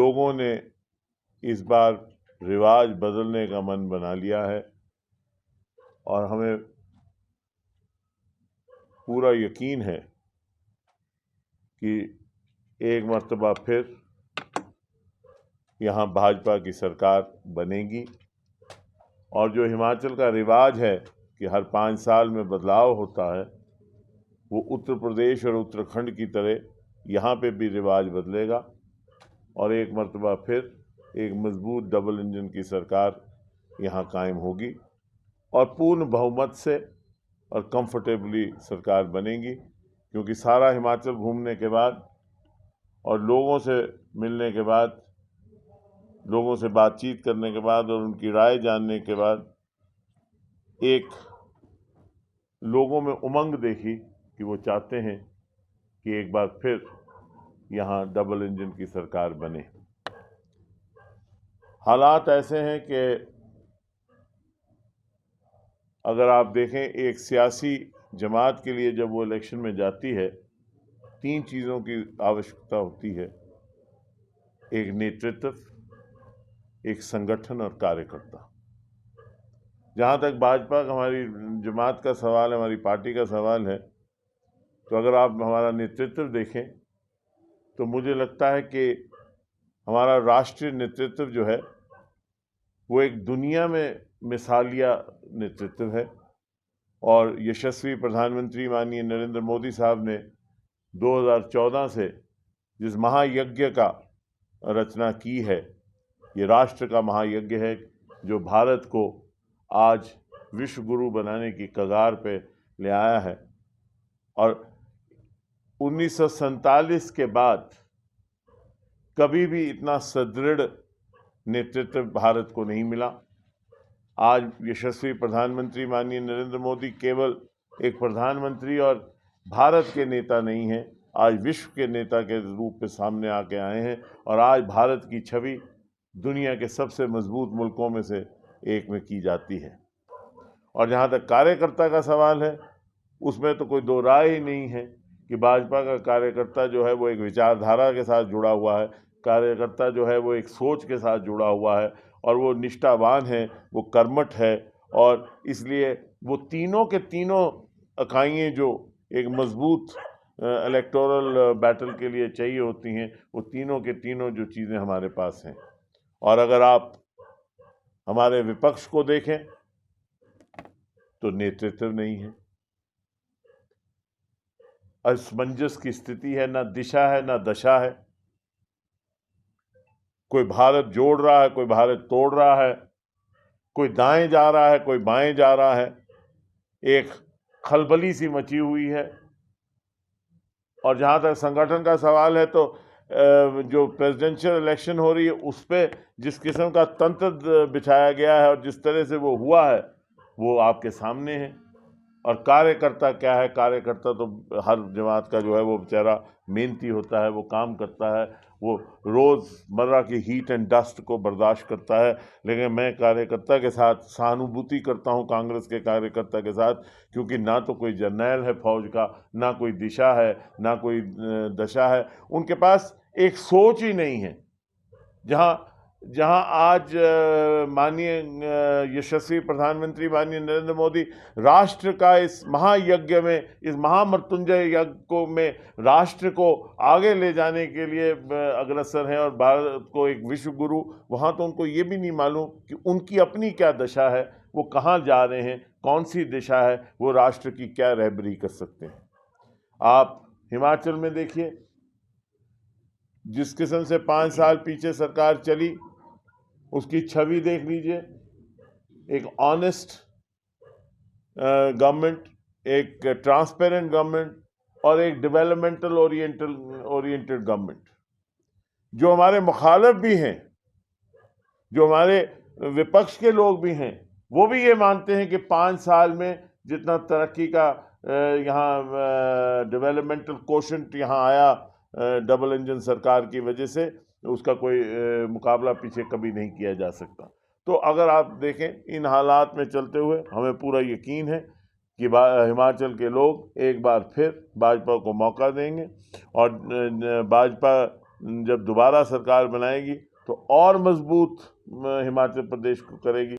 लोगों ने इस बार रिवाज बदलने का मन बना लिया है और हमें पूरा यकीन है कि एक मर्तबा फिर यहाँ भाजपा की सरकार बनेगी। और जो हिमाचल का रिवाज है कि हर 5 साल में बदलाव होता है, वो उत्तर प्रदेश और उत्तराखंड की तरह यहाँ पे भी रिवाज बदलेगा और एक मर्तबा फिर एक मजबूत डबल इंजन की सरकार यहाँ कायम होगी और पूर्ण बहुमत से और कंफर्टेबली सरकार बनेगी। क्योंकि सारा हिमाचल घूमने के बाद और लोगों से मिलने के बाद, लोगों से बातचीत करने के बाद और उनकी राय जानने के बाद एक लोगों में उमंग देखी कि वो चाहते हैं कि एक बार फिर यहाँ डबल इंजन की सरकार बने। हालात ऐसे हैं कि अगर आप देखें, एक सियासी जमात के लिए जब वो इलेक्शन में जाती है, 3 चीज़ों की आवश्यकता होती है। एक नेतृत्व, एक संगठन और कार्यकर्ता। जहाँ तक भाजपा का, हमारी जमात का सवाल है, हमारी पार्टी का सवाल है, तो अगर आप हमारा नेतृत्व देखें तो मुझे लगता है कि हमारा राष्ट्रीय नेतृत्व जो है वो एक दुनिया में मिसालिया नेतृत्व है। और यशस्वी प्रधानमंत्री माननीय नरेंद्र मोदी साहब ने 2014 से जिस महायज्ञ का रचना की है, ये राष्ट्र का महायज्ञ है जो भारत को आज विश्व गुरु बनाने की कगार पे ले आया है। और 1947 के बाद कभी भी इतना सुदृढ़ नेतृत्व भारत को नहीं मिला। आज यशस्वी प्रधानमंत्री माननीय नरेंद्र मोदी केवल एक प्रधानमंत्री और भारत के नेता नहीं हैं, आज विश्व के नेता के रूप में सामने आके आए हैं और आज भारत की छवि दुनिया के सबसे मजबूत मुल्कों में से एक में की जाती है। और जहाँ तक कार्यकर्ता का सवाल है, उसमें तो कोई दो राय ही नहीं है कि भाजपा का कार्यकर्ता जो है वो एक विचारधारा के साथ जुड़ा हुआ है, कार्यकर्ता जो है वो एक सोच के साथ जुड़ा हुआ है और वो निष्ठावान है, वो कर्मठ है। और इसलिए वो तीनों के तीनों इकाइयाँ जो एक मजबूत इलेक्टोरल बैटल के लिए चाहिए होती हैं, वो तीनों के तीनों जो चीज़ें हमारे पास हैं। और अगर आप हमारे विपक्ष को देखें तो नेतृत्व नहीं है, असमंजस की स्थिति है, ना दिशा है ना दशा है। कोई भारत जोड़ रहा है, कोई भारत तोड़ रहा है, कोई दाएं जा रहा है, कोई बाएं जा रहा है। एक खलबली सी मची हुई है। और जहाँ तक संगठन का सवाल है तो जो प्रेसिडेंशियल इलेक्शन हो रही है उस पर जिस किस्म का तंत्र बिछाया गया है और जिस तरह से वो हुआ है वो आपके सामने है। और कार्यकर्ता क्या है, कार्यकर्ता तो हर जमात का जो है वो बेचारा मेहनती होता है, वो काम करता है, वो रोज़मर्रा की हीट एंड डस्ट को बर्दाश्त करता है। लेकिन मैं कार्यकर्ता के साथ सहानुभूति करता हूँ, कांग्रेस के कार्यकर्ता के साथ, क्योंकि ना तो कोई जर्नैल है फौज का, ना कोई दिशा है, ना कोई दशा है। उनके पास एक सोच ही नहीं है। जहाँ आज माननीय यशस्वी प्रधानमंत्री माननीय नरेंद्र मोदी राष्ट्र का इस महायज्ञ में, इस महामृत्युंजय यज्ञ में राष्ट्र को आगे ले जाने के लिए अग्रसर हैं और भारत को एक विश्व गुरु, वहाँ तो उनको ये भी नहीं मालूम कि उनकी अपनी क्या दशा है, वो कहाँ जा रहे हैं, कौन सी दिशा है, वो राष्ट्र की क्या रहबरी कर सकते हैं। आप हिमाचल में देखिए, जिस किस्म से 5 साल पीछे सरकार चली उसकी छवि देख लीजिए। एक ऑनेस्ट गवर्नमेंट, एक ट्रांसपेरेंट गवर्नमेंट और एक डेवलपमेंटल ओरिएंटेड गवर्नमेंट। जो हमारे मुखालिफ भी हैं, जो हमारे विपक्ष के लोग भी हैं, वो भी ये मानते हैं कि 5 साल में जितना तरक्की का यहाँ डेवलपमेंटल कोशेंट यहाँ आया डबल इंजन सरकार की वजह से, उसका कोई मुकाबला पीछे कभी नहीं किया जा सकता। तो अगर आप देखें, इन हालात में चलते हुए हमें पूरा यकीन है कि हिमाचल के लोग एक बार फिर भाजपा को मौका देंगे और भाजपा जब दोबारा सरकार बनाएगी तो और मजबूत हिमाचल प्रदेश को करेगी।